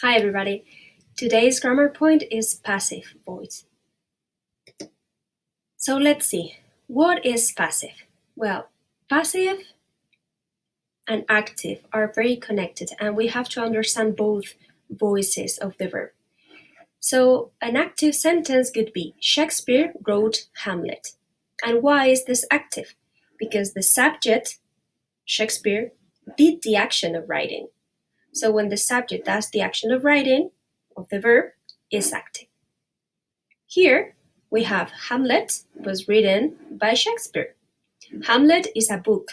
Hi everybody. Today's grammar point is passive voice. So let's see. What is passive? Well, passive and active are very connected and we have to understand both voices of the verb. So an active sentence could be Shakespeare wrote Hamlet. And why is this active? Because the subject, Shakespeare, did the action of writing. So when the subject does the action of writing, of the verb, is active. Here we have Hamlet was written by Shakespeare. Hamlet is a book,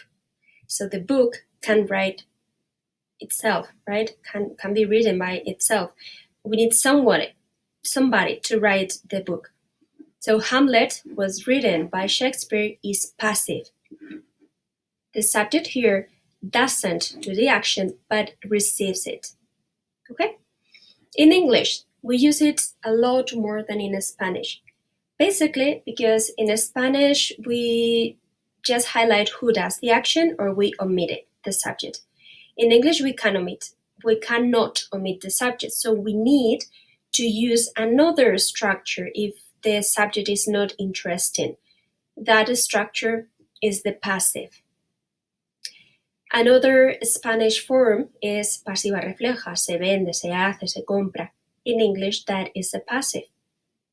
so the book can write itself, right? Can be written by itself. We need somebody to write the book. So Hamlet was written by Shakespeare is passive. The subject here doesn't do the action but receives it. Okay? In English, we use it a lot more than in Spanish. Basically, because in Spanish, we just highlight who does the action or we omit it, the subject. In English, we cannot omit the subject. So we need to use another structure if the subject is not interesting. That structure is the passive. Another Spanish form is pasiva refleja, se vende, se hace, se compra. In English, that is a passive.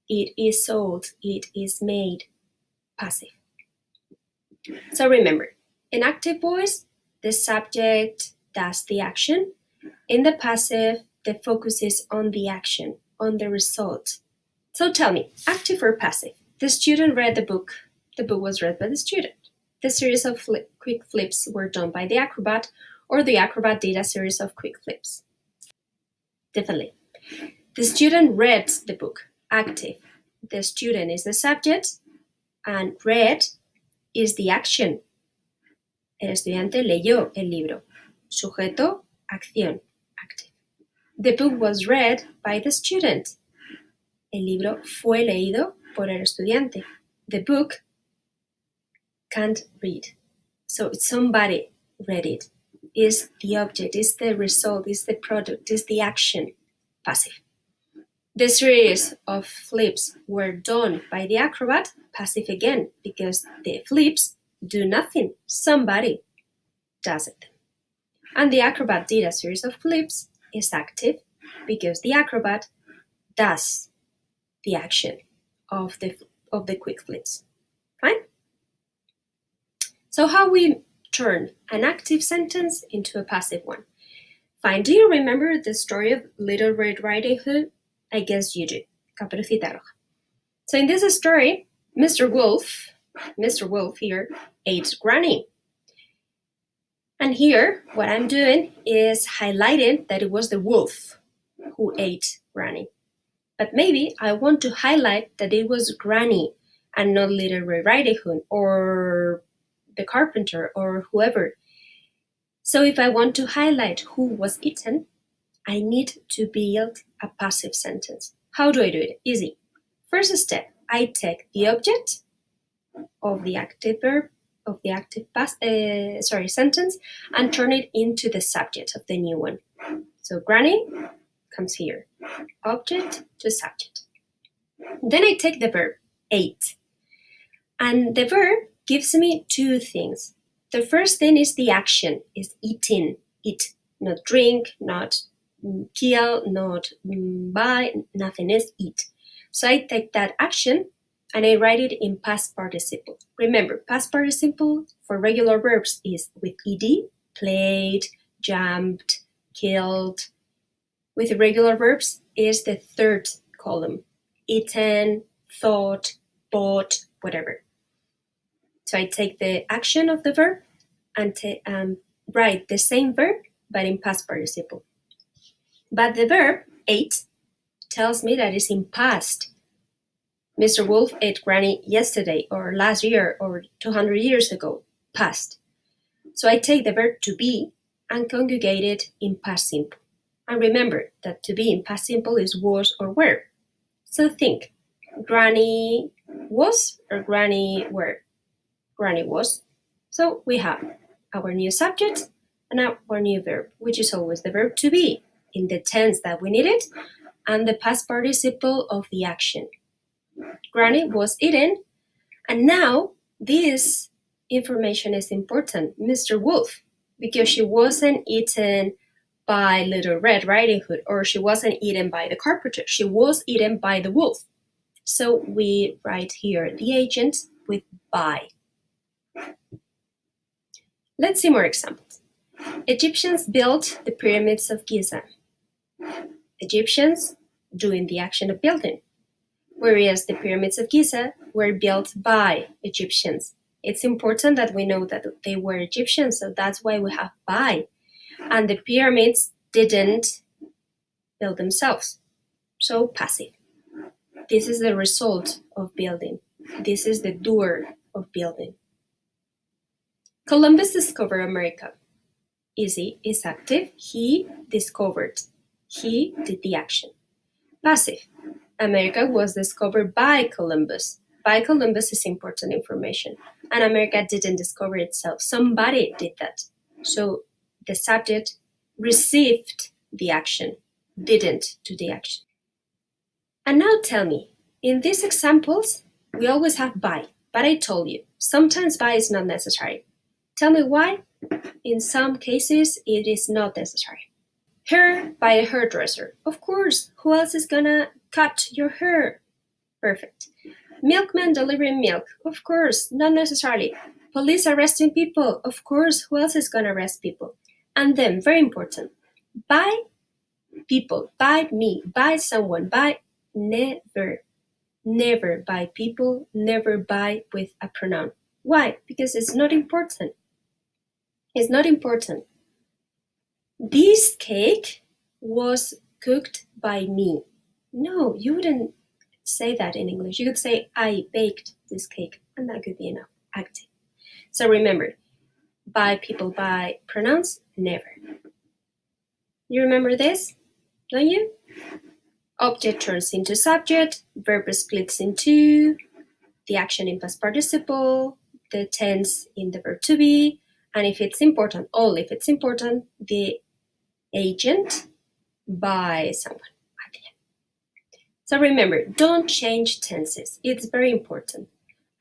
It is sold, it is made, passive. So remember, in active voice, the subject does the action. In the passive, the focus is on the action, on the result. So tell me, active or passive? The student read the book. The book was read by the student. The series of quick flips were done by the acrobat, or the acrobat did a series of quick flips. Definitely. The student read the book. Active. The student is the subject, and read is the action. El estudiante leyó el libro. Sujeto, acción, active. The book was read by the student. El libro fue leído por el estudiante. The book can't read. So somebody read it. Is the object, is the result, is the product, is the action, passive. The series of flips were done by the acrobat, passive again, because the flips do nothing. Somebody does it. And the acrobat did a series of flips is active because the acrobat does the action of the quick flips. Fine? So how we turn an active sentence into a passive one? Fine. Do you remember the story of Little Red Riding Hood? I guess you do. Caperucita Roja. So in this story, Mr. Wolf here ate Granny. And here, what I'm doing is highlighting that it was the wolf who ate Granny. But maybe I want to highlight that it was Granny and not Little Red Riding Hood or the carpenter or whoever. So if I want to highlight who was eaten, I need to build a passive sentence. How do I do it? Easy. First step, I take the object of the active verb of the active sentence and turn it into the subject of the new one. So Granny comes here, object to subject. Then I take the verb ate, and the verb gives me two things. The first thing is the action, is eating, eat, not drink, not kill, not buy, nothing is eat. So I take that action and I write it in past participle. Remember, past participle for regular verbs is with ed, played, jumped, killed. With irregular verbs is the third column, eaten, thought, bought, whatever. So I take the action of the verb and write the same verb but in past participle. But the verb ate tells me that it's in past. Mr. Wolf ate Granny yesterday or last year or 200 years ago, past. So I take the verb to be and conjugate it in past simple. And remember that to be in past simple is was or were. So think, Granny was or Granny were? Granny was. So we have our new subject and our new verb, which is always the verb to be in the tense that we needed, and the past participle of the action. Granny was eaten, and now this information is important. Mr. Wolf, because she wasn't eaten by Little Red Riding Hood, or she wasn't eaten by the carpenter. She was eaten by the wolf. So we write here the agent with by. Let's see more examples. Egyptians built the pyramids of Giza. Egyptians doing the action of building, whereas the pyramids of Giza were built by Egyptians. It's important that we know that they were Egyptians, so that's why we have by. And the pyramids didn't build themselves, so passive. This is the result of building. This is the doer of building. Columbus discovered America. Easy is active. He discovered. He did the action. Passive. America was discovered by Columbus. By Columbus is important information. And America didn't discover itself. Somebody did that. So the subject received the action, didn't do the action. And now tell me, in these examples, we always have by, but I told you, sometimes by is not necessary. Tell me why? In some cases, it is not necessary. Hair by a hairdresser. Of course, who else is gonna cut your hair? Perfect. Milkman delivering milk. Of course, not necessarily. Police arresting people. Of course, who else is gonna arrest people? And then, very important, by people, by me, by someone, by never. Never by people, never by with a pronoun. Why? Because it's not important. It's not important. This cake was cooked by me. No, you wouldn't say that in English. You could say, I baked this cake, and that could be enough. Active. So remember, by people, by pronouns, never. You remember this, don't you? Object turns into subject, verb splits in two, the action in past participle, the tense in the verb to be, and if it's important, only if it's important, the agent by someone at the end. So remember, don't change tenses. It's very important.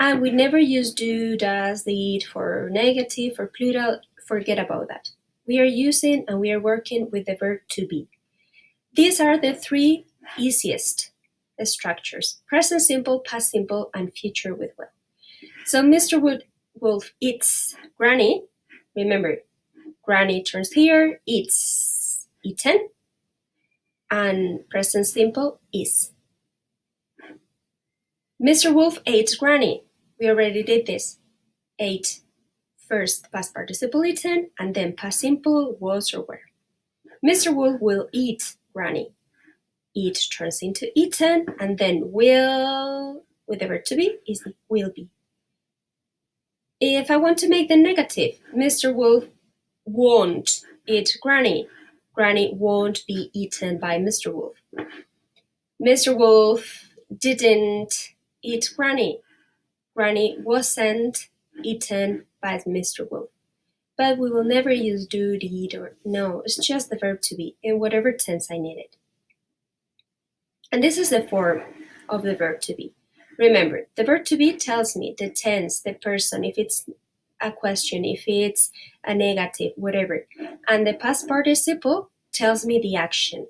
And we never use do, does, did for negative, for plural. Forget about that. We are using and we are working with the verb to be. These are the three easiest structures: present simple, past simple, and future with will. So Mr. Wolf eats Granny. Remember, Granny turns here, eats, eaten, and present simple is. Mr. Wolf ate Granny. We already did this. Ate first past participle eaten, and then past simple was or were. Mr. Wolf will eat Granny. Eat turns into eaten, and then will, with the verb to be, is will be. If I want to make the negative, Mr. Wolf won't eat Granny. Granny won't be eaten by Mr. Wolf. Mr. Wolf didn't eat Granny. Granny wasn't eaten by Mr. Wolf. But we will never use do, did, or no. It's just the verb to be in whatever tense I need it. And this is the form of the verb to be. Remember, the verb to be tells me the tense, the person, if it's a question, if it's a negative, whatever. And the past participle tells me the action.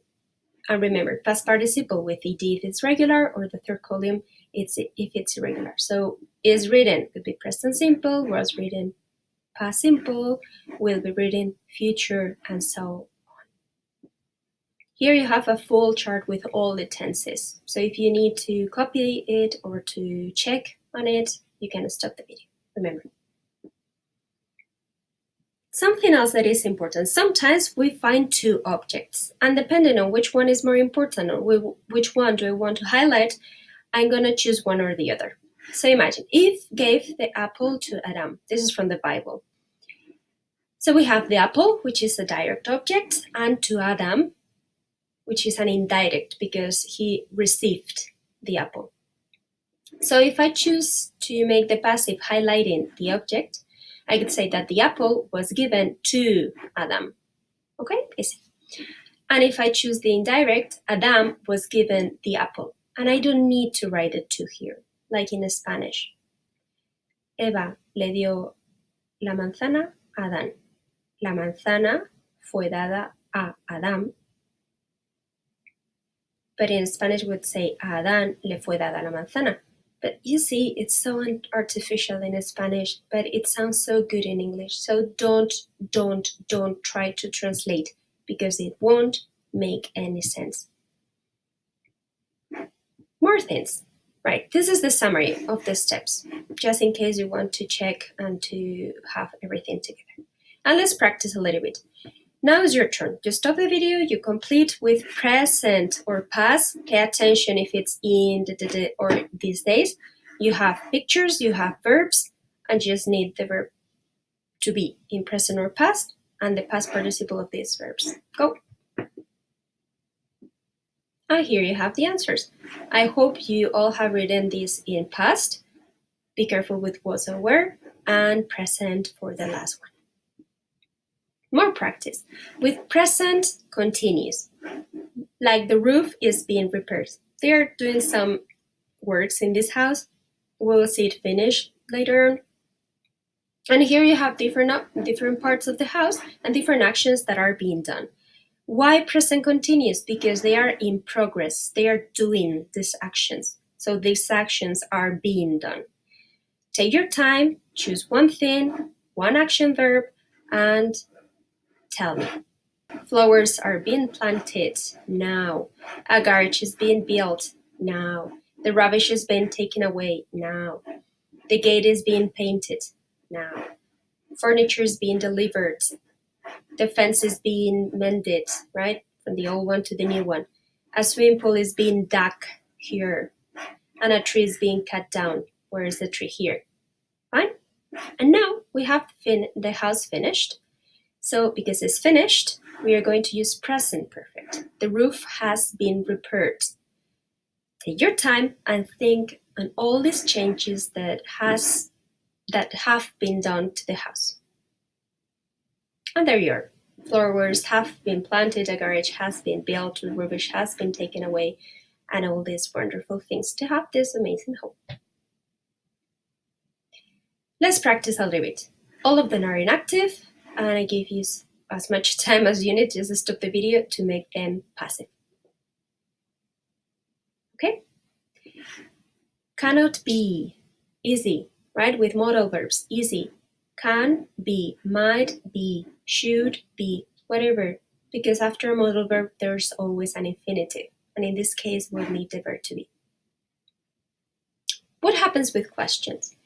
And remember, past participle with ed if it's regular, or the third column if it's irregular. So is written could be present simple, was written past simple, will be written future, and so on. Here you have a full chart with all the tenses. So if you need to copy it or to check on it, you can stop the video. Remember. Something else that is important. Sometimes we find two objects, and depending on which one is more important or which one do I want to highlight, I'm going to choose one or the other. So imagine, Eve gave the apple to Adam. This is from the Bible. So we have the apple, which is a direct object, and to Adam, which is an indirect because he received the apple. So if I choose to make the passive highlighting the object, I could say that the apple was given to Adam. Okay, easy. And if I choose the indirect, Adam was given the apple. And I don't need to write it to here, like in Spanish. Eva le dio la manzana a Adán. La manzana fue dada a Adán. But in Spanish, we would say a Adán le fue dada la manzana. But you see, it's so artificial in Spanish, but it sounds so good in English. So don't try to translate because it won't make any sense. More things, right? This is the summary of the steps, just in case you want to check and to have everything together. And let's practice a little bit. Now is your turn. You stop the video, you complete with present or past. Pay attention if it's in or these days. You have pictures, you have verbs, and you just need the verb to be in present or past and the past participle of these verbs. Go. And here you have the answers. I hope you all have written this in past. Be careful with was and were, and present for the last one. More practice. With present continuous, like the roof is being repaired. They are doing some works in this house. We'll see it finished later on. And here you have different parts of the house and different actions that are being done. Why present continuous? Because they are in progress. They are doing these actions. So these actions are being done. Take your time, choose one thing, one action verb, and tell me. Flowers are being planted now. A garage is being built now. The rubbish is being taken away now. The gate is being painted now. Furniture is being delivered. The fence is being mended, right? From the old one to the new one. A swimming pool is being dug here. And a tree is being cut down. Where is the tree? Here. Fine? And now we have the house finished. So because it's finished, we are going to use present perfect. The roof has been repaired. Take your time and think on all these changes that have been done to the house. And there you are. Flowers have been planted, a garage has been built, the rubbish has been taken away, and all these wonderful things to have this amazing home. Let's practice a little bit. All of them are inactive, and I give you as much time as you need. Just stop the video to make them passive. Okay? Cannot be, easy, right? With modal verbs, easy. Can be, might be, should be, whatever. Because after a modal verb, there's always an infinitive. And in this case, we'll need the verb to be. What happens with questions?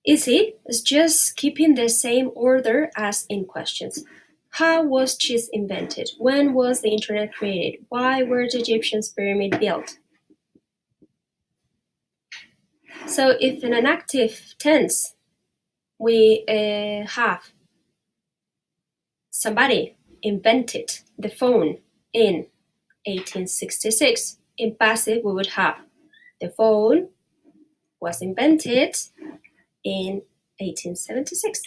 Easy is just keeping the same order as in questions. How was cheese invented? When was the internet created? Why were the Egyptians pyramids built? So if in an active tense, we have somebody invented the phone in 1866. In passive, we would have the phone was invented in 1876.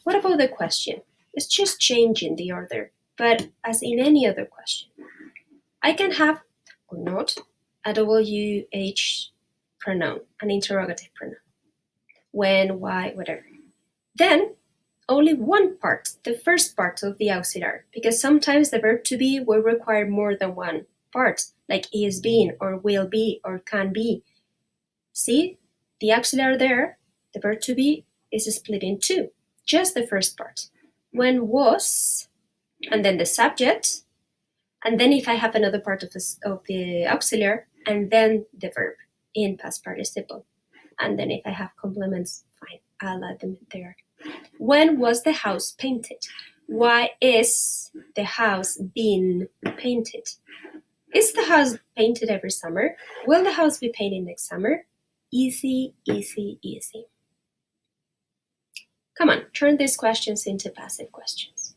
What about the question? It's just changing the order, but as in any other question. I can have or not a WH pronoun, an interrogative pronoun. When, why, whatever. Then only one part, the first part of the auxiliary, because sometimes the verb to be will require more than one part, like is being or will be or can be. See, the auxiliary there, the verb to be, is split in two, just the first part. When was, and then the subject, and then if I have another part of the auxiliary, and then the verb in past participle. And then if I have complements, fine, I'll add them there. When was the house painted? Why is the house being painted? Is the house painted every summer? Will the house be painted next summer? Easy, easy, easy. Come on, turn these questions into passive questions.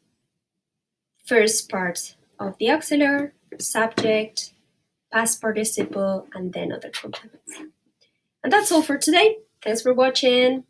First part of the auxiliary, subject, past participle, and then other complements. And that's all for today. Thanks for watching.